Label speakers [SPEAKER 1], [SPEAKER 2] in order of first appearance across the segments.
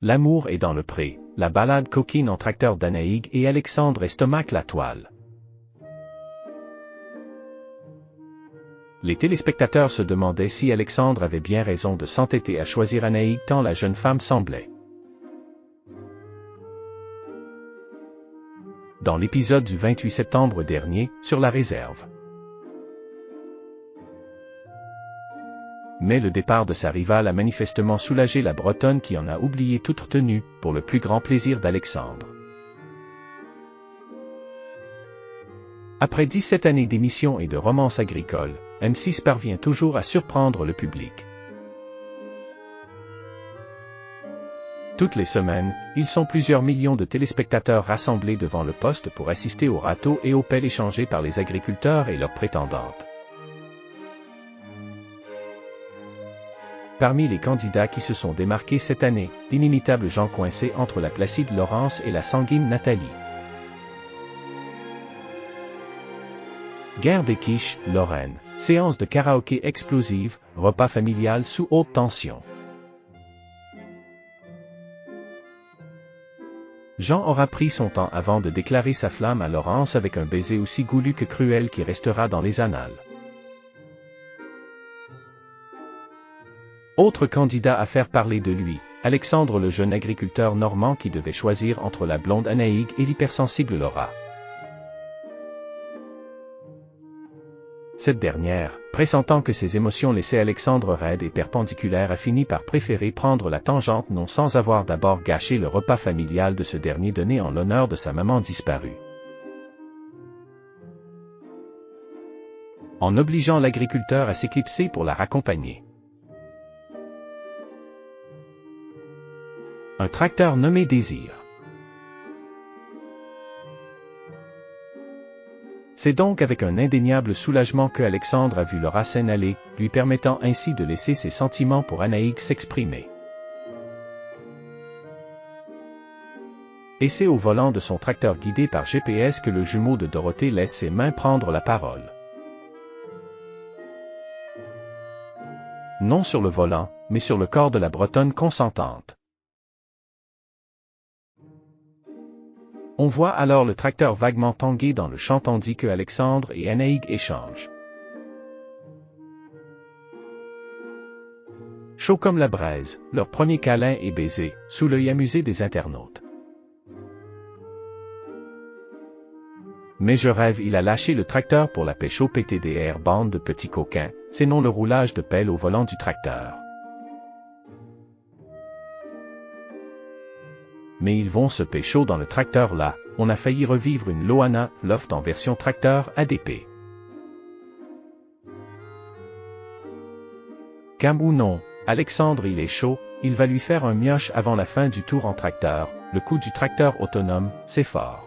[SPEAKER 1] L'amour est dans le pré, la balade coquine en tracteur d'Anaïg et Alexandre estomac la toile. Les téléspectateurs se demandaient si Alexandre avait bien raison de s'entêter à choisir Anaïg tant la jeune femme semblait. Dans l'épisode du 28 septembre dernier, sur la réserve. Mais le départ de sa rivale a manifestement soulagé la Bretonne qui en a oublié toute retenue, pour le plus grand plaisir d'Alexandre. Après 17 années d'émissions et de romances agricoles, M6 parvient toujours à surprendre le public. Toutes les semaines, ils sont plusieurs millions de téléspectateurs rassemblés devant le poste pour assister aux râteaux et aux pelles échangés par les agriculteurs et leurs prétendantes. Parmi les candidats qui se sont démarqués cette année, l'inimitable Jean coincé entre la placide Laurence et la sanguine Nathalie. Guerre des quiches, Lorraine. Séance de karaoké explosive, repas familial sous haute tension. Jean aura pris son temps avant de déclarer sa flamme à Laurence avec un baiser aussi goulu que cruel qui restera dans les annales. Autre candidat à faire parler de lui, Alexandre le jeune agriculteur normand qui devait choisir entre la blonde Anaïg et l'hypersensible Laura. Cette dernière, pressentant que ses émotions laissaient Alexandre raide et perpendiculaire, a fini par préférer prendre la tangente non sans avoir d'abord gâché le repas familial de ce dernier donné en l'honneur de sa maman disparue. En obligeant l'agriculteur à s'éclipser pour la raccompagner. Un tracteur nommé Désir. C'est donc avec un indéniable soulagement que Alexandre a vu Laura s'en aller, lui permettant ainsi de laisser ses sentiments pour Anaïg s'exprimer. Et c'est au volant de son tracteur guidé par GPS que le jumeau de Dorothée laisse ses mains prendre la parole. Non sur le volant, mais sur le corps de la Bretonne consentante. On voit alors le tracteur vaguement tanguer dans le champ tandis que Alexandre et Anaïg échangent. Chaud comme la braise, leur premier câlin et baiser, sous l'œil amusé des internautes. Mais je rêve, il a lâché le tracteur pour la pêche au PTDR, bande de petits coquins, c'est non le roulage de pelle au volant du tracteur. Mais ils vont se pécho dans le tracteur là, on a failli revivre une Loana, Loft en version tracteur ADP. Cam ou non, Alexandre il est chaud, il va lui faire un mioche avant la fin du tour en tracteur, le coup du tracteur autonome, c'est fort.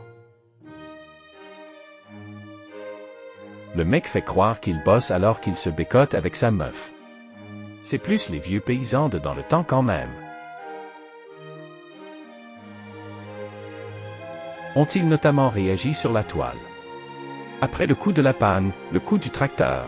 [SPEAKER 1] Le mec fait croire qu'il bosse alors qu'il se bécote avec sa meuf. C'est plus les vieux paysans de dans le temps quand même. Ont-ils notamment réagi sur la toile? Après le coup de la panne, le coup du tracteur.